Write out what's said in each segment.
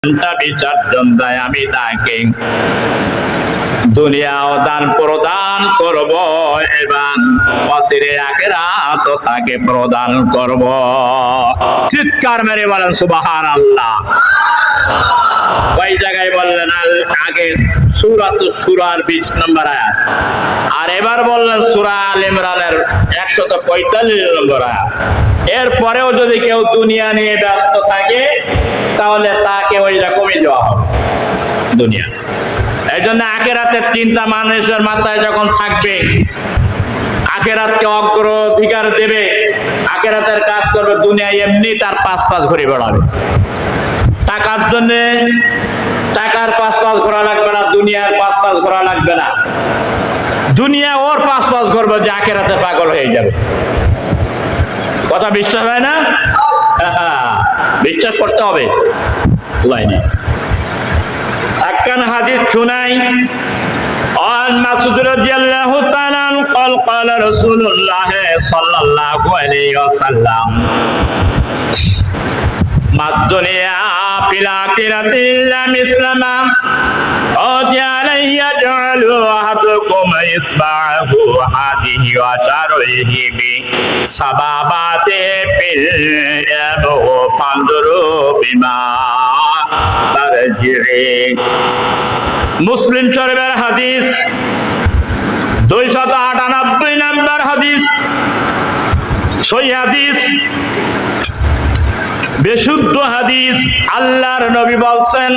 বিসর্জন দেয় আমি তাকে দুনিয়াও দান প্রদান করব এবং অচিরে আখিরাত তাকে প্রদান করব। চিৎকার মেরে বলেন সুবহানাল্লাহ। ওই জায়গায় বললেন আগে সূরার 20 নম্বর আয়াত, আর এবার বললেন সূরা আল ইমরানের 145 নম্বর আয়াত। এরপরেও যদি কেউ দুনিয়া নিয়ে ব্যস্ত থাকে তাহলে তাকে ওই রকমই দেওয়া হবে দুনিয়া। এই জন্য আখিরাতের চিন্তা মানুষের মাথায় যখন থাকবে, আখিরাতকে অগ্রাধিকার দেবে, আখিরাতের কাজ করবে, দুনিয়া এমনি তার পাঁচ ঘুরে বেড়াবে। টাকার জন্য টাকার পাঁচ ঘোরা লাগবে না, দুনিয়ার পাঁচ ঘোরা লাগবে না, দুনিয়া ওর পাঁচ ঘুরবে যে আখিরাতে পাগল হয়ে যাবে। কথা বিশ্বাস হয় না? বিশ্বাস করতে হবে। একখান হাদিস শুনাই, عن مسعود رضي الله تعالى عنه قال قال رسول الله صلى الله عليه وسلم ما الدنيا في الآخرة إلا مثل ما أوتي عليه يجعل أحدكم إصبعه هذه وأشاره بسبابته في اليم فانظروا بما ترجعي। মুসলিম শরীফের হাদিস 298 নম্বর হাদিস, সহিহ হাদিস, বিশুদ্ধ হাদিস। আল্লাহর নবী বলছেন,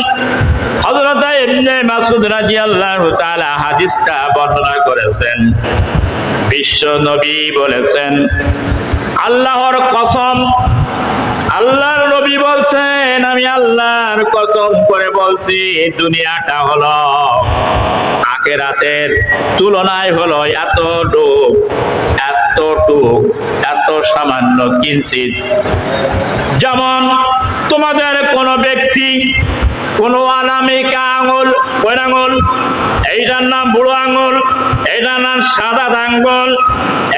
হযরত ইবনে মাসউদ রাদিয়াল্লাহু তাআলা হাদিসটা বর্ণনা করেছেন। বিশ্ব নবী বলেছেন, আল্লাহর কসম, আল্লাহর নবী বলছেন, আমি আল্লাহর কসম করে বলছি, দুনিয়াটা হলো আখিরাতের তুলনায় হলো এত সামান্য কিঞ্চিত। যেমন তোমাদের কোন ব্যক্তি কোন অনামিকা আঙুল, কোন আঙুল, এইটার নাম বুড়ো আঙুল, এইটার নাম সাদা আঙুল,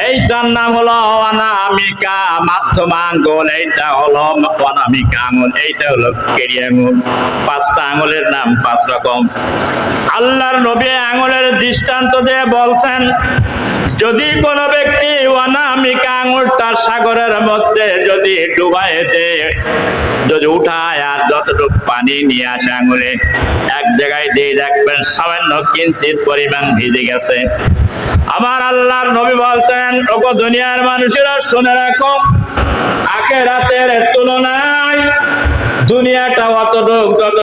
এইটার নাম হলো অনামিকা মাধ্যম আঙুল, এইটা হলো অনামিকা আঙুল, এইটা হলো কেরি আঙুল। পাঁচটা আঙুলের নাম পাঁচ রকম। আল্লাহর নবী আঙুলের দৃষ্টান্ত দিয়ে বলছেন, যদি কোন ব্যক্তি অনামিকা আঙুলটা সাগরের মধ্যে যদি ডুবায় দেয়, যদি উঠায় আর যতটুকু পানি নিয়ে আসে আঙুলে এক জায়গায় দিয়ে দেখবেন সামান্য কিঞ্চিত পরিমাণ ভিজে গেছে। আমার আল্লাহর নবী বলতেন, ওগো দুনিয়ার মানুষেরা শুনে রাখো, আখিরাতের তুলনায় দুনিয়াটা অতটুকু